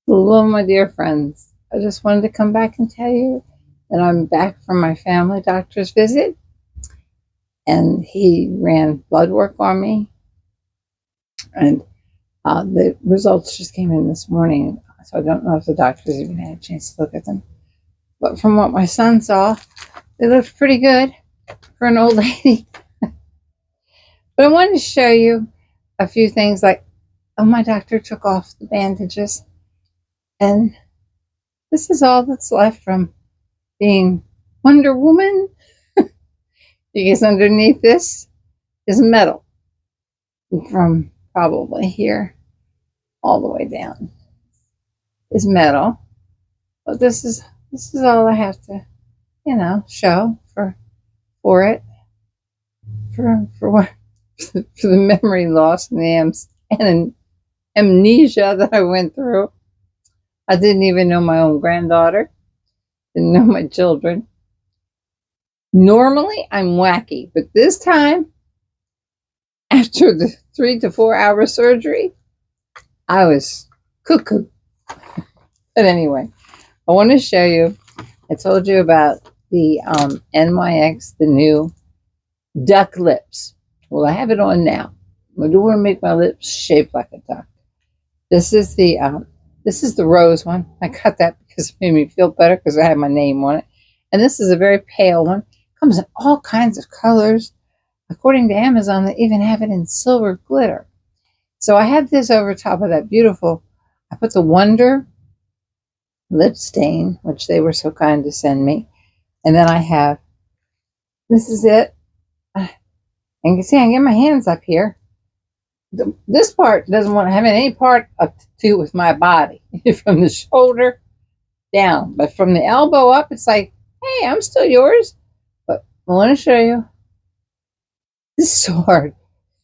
Hello, my dear friends. I just wanted to come back and tell you that I'm back from my family doctor's visit, and he ran blood work on me, and the results just came in this morning. So I don't know if the doctors even had a chance to look at them. But from what my son saw, they looked pretty good for an old lady. But I wanted to show you a few things like, oh, my doctor took off the bandages, and this is all that's left from being Wonder Woman. Because underneath this is metal from probably here all the way down is metal. But this is all I have to, show for it for what for the memory loss and and amnesia that I went through. I didn't even know my own granddaughter, didn't know my children. Normally I'm wacky, but this time after the 3 to 4 hour surgery, I was cuckoo. But anyway, I want to show you. I told you about the NYX, the new duck lips. Well, I have it on now. I do want to make my lips shaped like a duck. This is the rose one. I got that because it made me feel better because I had my name on it. And this is a very pale one. It comes in all kinds of colors. According to Amazon, they even have it in silver glitter. So I have this over top of that beautiful. I put the Wonder lip stain, which they were so kind to send me. And then I have, this is it. And you can see I can get my hands up here. This part doesn't want to have any part to do with my body from the shoulder down. But from the elbow up, it's like, hey, I'm still yours. But I want to show you. This is so hard.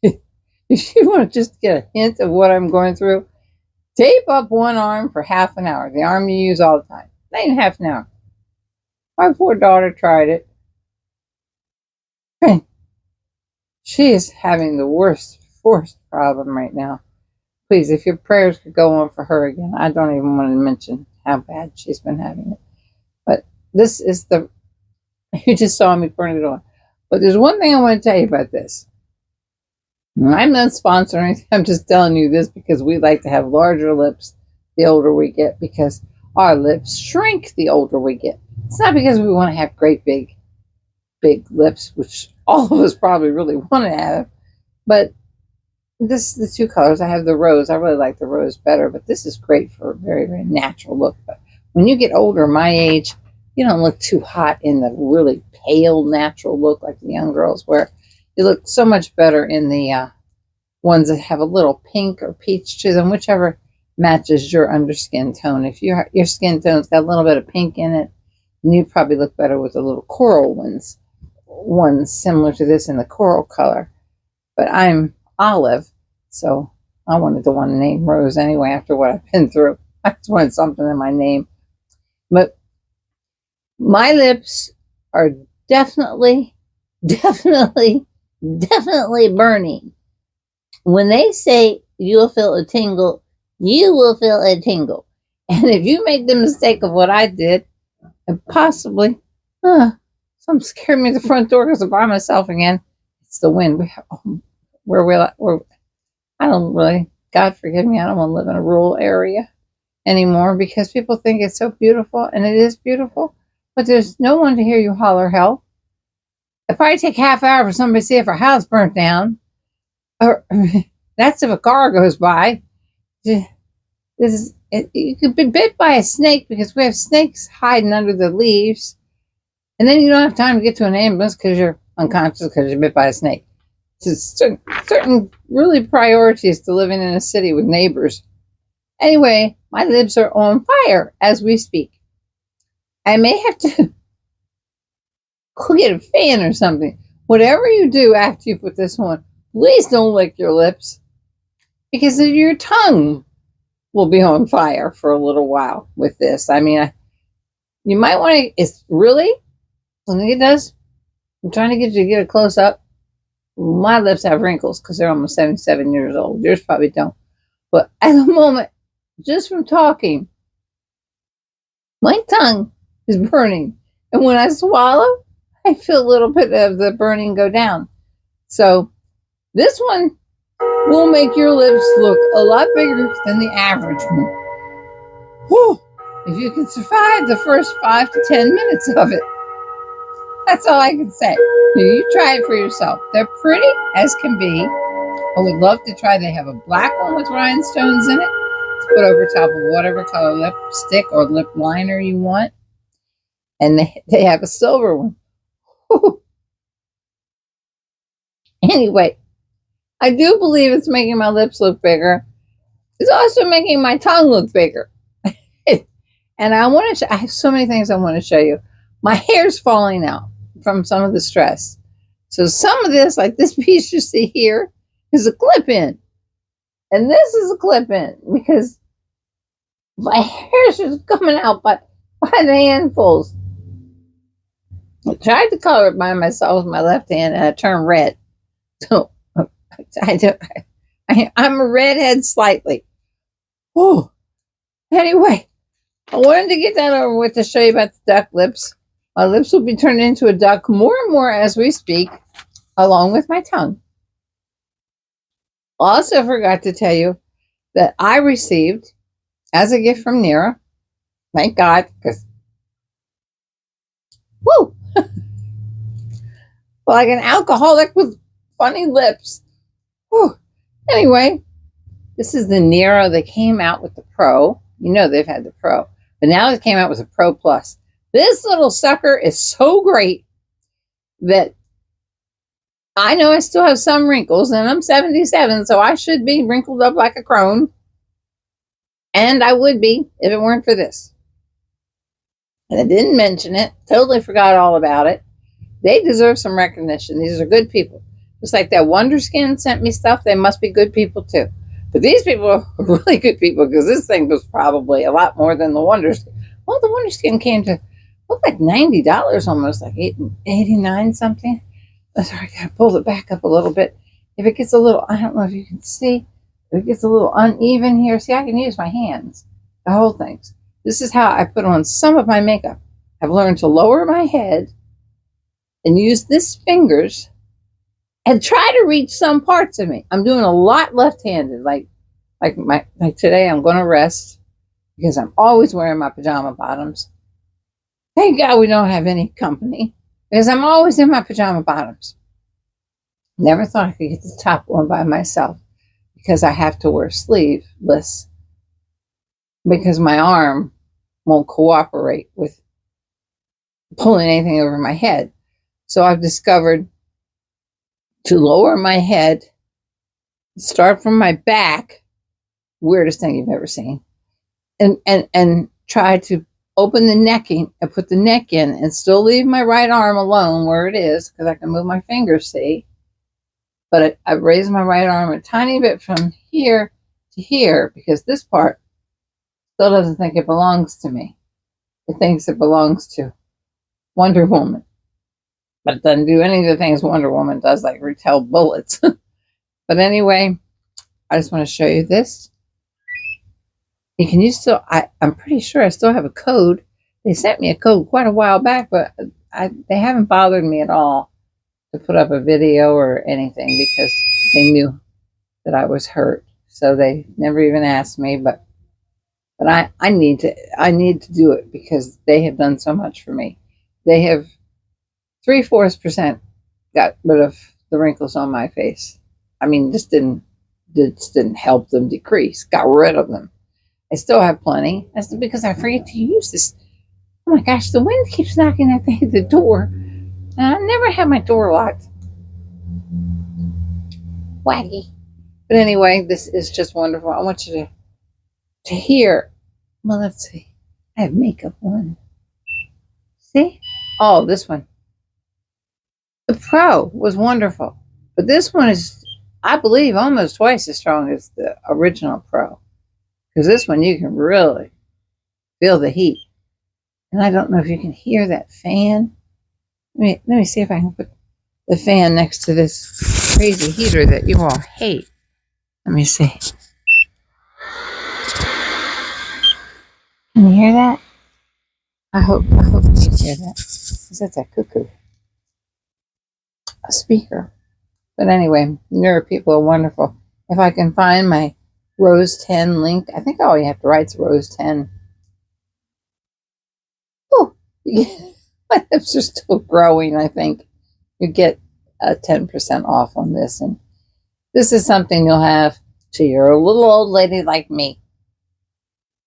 If you want to just get a hint of what I'm going through, tape up one arm for half an hour, the arm you use all the time. Not even half an hour. My poor daughter tried it. She is having the worst problem right now. Please, if your prayers could go on for her again, I don't even want to mention how bad she's been having it. But this is you just saw me turn it on. But there's one thing I want to tell you about this. I'm not sponsoring. I'm just telling you this because we like to have larger lips the older we get because our lips shrink the older we get. It's not because we want to have great big lips, which all of us probably really want to have, but this is the two colors. I have the rose. I really like the rose better, but this is great for a very, very natural look. But when you get older, my age, you don't look too hot in the really pale, natural look like the young girls wear. You look so much better in the ones that have a little pink or peach to them, whichever matches your underskin tone. If your skin tone's got a little bit of pink in it, then you probably look better with the little coral ones similar to this in the coral color. But I'm olive, so I wanted the one named Rose anyway after what I've been through. I just wanted something in my name. But my lips are definitely burning. When they say you'll feel a tingle, you will feel a tingle. And if you make the mistake of what I did, and possibly, something scared me at the front door because I'm by myself again. It's the wind. I don't really, God forgive me, I don't want to live in a rural area anymore because people think it's so beautiful, and it is beautiful, but there's no one to hear you holler help. It probably take half hour for somebody to see if our house burnt down, or that's if a car goes by. You could be bit by a snake because we have snakes hiding under the leaves, and then you don't have time to get to an ambulance because you're unconscious because you're bit by a snake. Certain really priorities to living in a city with neighbors. Anyway, my lips are on fire as we speak. I may have to go get a fan or something. Whatever you do after you put this on, please don't lick your lips because your tongue will be on fire for a little while with this. I mean, you might want to, it's really, I think it does. I'm trying to get you to get a close up. My lips have wrinkles because they're almost 77 years old. Yours probably don't. But at the moment, just from talking, My tongue is burning. And when I swallow, I feel a little bit of the burning go down. So this one will make your lips look a lot bigger than the average one. Whew. If you can survive the first 5 to 10 minutes of it, that's all I can say. You try it for yourself. They're pretty as can be. I would love to try. They have a black one with rhinestones in it to put over top of whatever color lipstick or lip liner you want. And they have a silver one. Whew. Anyway, I do believe it's making my lips look bigger. It's also making my tongue look bigger. And I have so many things I want to show you. My hair's falling out from some of the stress. So some of this, like this piece you see here, is a clip-in. And this is a clip-in because my hair's just coming out by the handfuls. I tried to color it by myself with my left hand and I turned red. So I'm a redhead slightly. Oh, anyway, I wanted to get that over with to show you about the duck lips. My lips will be turned into a duck more and more as we speak, along with my tongue. Also forgot to tell you that I received, as a gift from Nira, thank God, because, woo, like an alcoholic with funny lips. Whew. Anyway, this is the Nira. They came out with the Pro. You know they've had the Pro. But now they came out with a Pro Plus. This little sucker is so great that I know I still have some wrinkles. And I'm 77, so I should be wrinkled up like a crone. And I would be if it weren't for this. And I didn't mention it. Totally forgot all about it. They deserve some recognition. These are good people. Just like that Wonder Skin sent me stuff, they must be good people too. But these people are really good people because this thing was probably a lot more than the Wonder Skin. Well, the Wonder Skin came to look like $90 almost, like $89 something. Oh, sorry, I gotta pull it back up a little bit. If it gets a little, I don't know if you can see, if it gets a little uneven here, see, I can use my hands to hold things. This is how I put on some of my makeup. I've learned to lower my head and use this fingers and try to reach some parts of me. I'm doing a lot left-handed. Like today, I'm going to rest because I'm always wearing my pajama bottoms. Thank God we don't have any company because I'm always in my pajama bottoms. Never thought I could get the top one by myself because I have to wear sleeveless because my arm won't cooperate with pulling anything over my head. So I've discovered to lower my head, start from my back, weirdest thing you've ever seen, and try to open the necking and put the neck in and still leave my right arm alone where it is because I can move my fingers, see? But I raise my right arm a tiny bit from here to here because this part still doesn't think it belongs to me. It thinks it belongs to Wonder Woman. But it doesn't do any of the things Wonder Woman does, like repel bullets. But anyway, I just want to show you this. You can use still, I'm pretty sure I still have a code. They sent me a code quite a while back, but they haven't bothered me at all to put up a video or anything because they knew that I was hurt. So they never even asked me, but I need to do it because they have done so much for me. They have 3/4% got rid of the wrinkles on my face. I mean, this didn't help them decrease. Got rid of them. I still have plenty. That's because I forget to use this. Oh my gosh, the wind keeps knocking at the door. And I never have my door locked. Waggy. But anyway, this is just wonderful. I want you to hear. Well, let's see. I have makeup on. See? Oh, this one. The Pro was wonderful. But this one is, I believe, almost twice as strong as the original Pro. Because this one, you can really feel the heat. And I don't know if you can hear that fan. Let me see if I can put the fan next to this crazy heater that you all hate. Let me see. Can you hear that? I hope you can hear that. 'Cause that's a cuckoo, a speaker. But anyway, neuro people are wonderful. If I can find my Rose 10 link, I think all you have to write is Rose 10. Oh, my lips are still growing, I think. You get a 10% off on this. And this is something you'll have to your little old lady like me.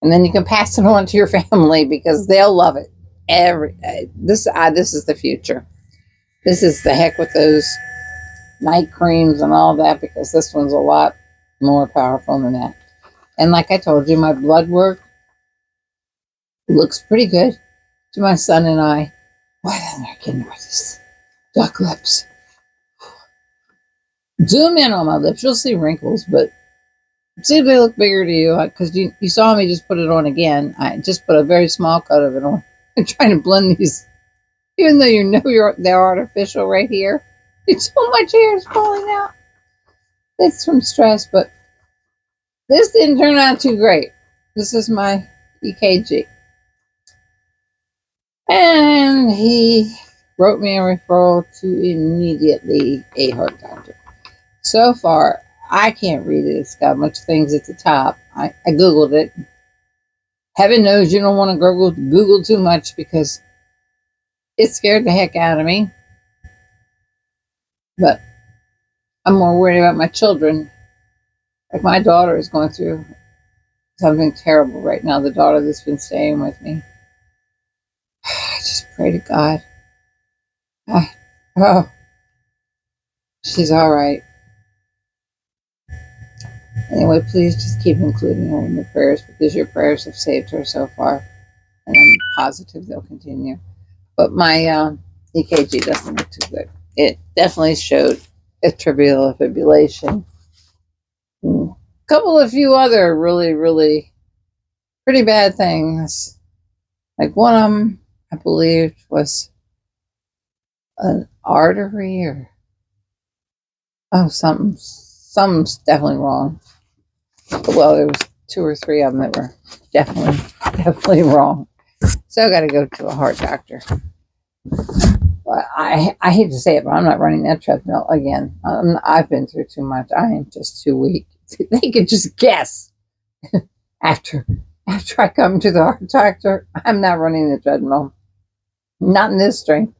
And then you can pass it on to your family because they'll love it. This is the future. This is the heck with those night creams and all that because this one's a lot more powerful than that. And like I told you, my blood work looks pretty good to my son and I. Why then they're getting with this duck lips. Zoom in on my lips, you'll see wrinkles, but see if they look bigger to you. Because you saw me just put it on again. I just put a very small coat of it on. I'm trying to blend these, even though you know they're artificial right here. It's so much hair is falling out. It's from stress, but this didn't turn out too great. This is my EKG. And he wrote me a referral to immediately a heart doctor. So far, I can't read it. It's got a bunch of things at the top. I Googled it. Heaven knows you don't want to Google too much because it scared the heck out of me. But I'm more worried about my children. Like my daughter is going through something terrible right now. The daughter that's been staying with me. I just pray to God. Oh, she's all right. Anyway, please just keep including her in your prayers because your prayers have saved her so far. And I'm positive they'll continue. But my EKG doesn't look too good. It definitely showed atrial fibrillation. A couple of few other really, really pretty bad things. Like one of them, I believe, was an artery or something's definitely wrong. Well, there was two or three of them that were definitely wrong. So I got to go to a heart doctor. But I hate to say it, but I'm not running that treadmill again. I've been through too much. I am just too weak. They can just guess after I come to the heart doctor. I'm not running the treadmill. Not in this strength.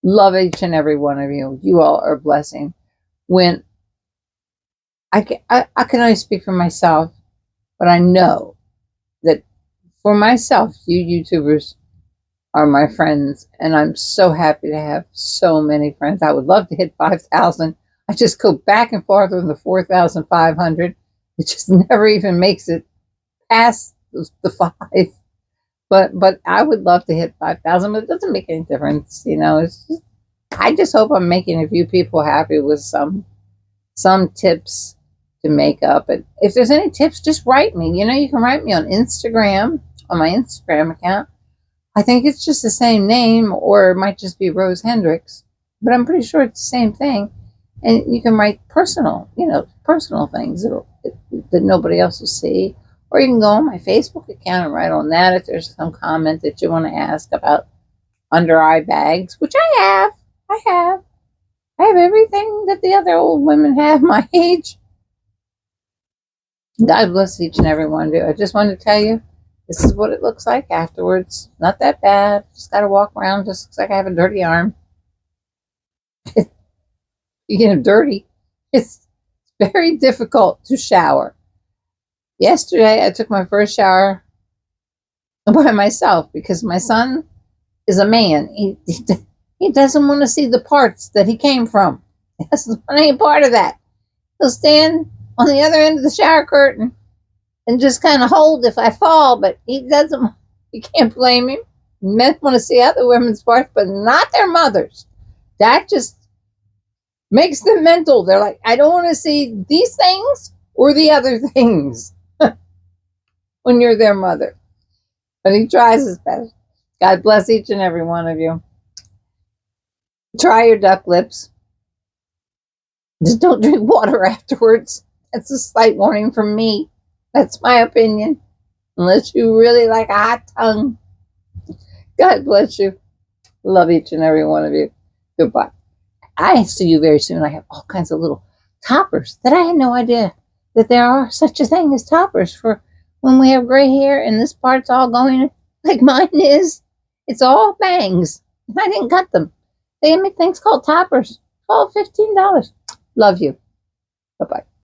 Love each and every one of you. You all are a blessing. When I can only speak for myself, but I know that for myself, you YouTubers are my friends, and I'm so happy to have so many friends. I would love to hit 5,000. I just go back and forth with the 4,500. It just never even makes it past the 5. But I would love to hit 5,000, but it doesn't make any difference. I just hope I'm making a few people happy with some tips to make up. And if there's any tips, just write me. You can write me on Instagram, on my Instagram account. I think it's just the same name, or it might just be Rose Hendricks, but I'm pretty sure it's the same thing. And you can write personal things that nobody else will see. Or you can go on my Facebook account and write on that if there's some comment that you want to ask about under eye bags, which I have. I have everything that the other old women have my age. God bless each and every one of you. I just wanted to tell you, this is what it looks like afterwards. Not that bad. Just got to walk around. Just looks like I have a dirty arm. You get them dirty. It's very difficult to shower. Yesterday, I took my first shower by myself because my son is a man. He doesn't want to see the parts that he came from. He doesn't want any part of that. He'll stand on the other end of the shower curtain and just kind of hold if I fall, but he doesn't. You can't blame him. Men want to see other women's parts, but not their mothers. That just makes them mental. They're like, I don't want to see these things or the other things when you're their mother. But he tries his best. God bless each and every one of you. Try your duck lips. Just don't drink water afterwards. That's a slight warning from me. That's my opinion. Unless you really like a hot tongue. God bless you. Love each and every one of you. Goodbye. I see you very soon. I have all kinds of little toppers that I had no idea that there are such a thing as toppers for when we have gray hair and this part's all going like mine is. It's all bangs. I didn't cut them. They make things called toppers. All $15. Love you. Bye bye.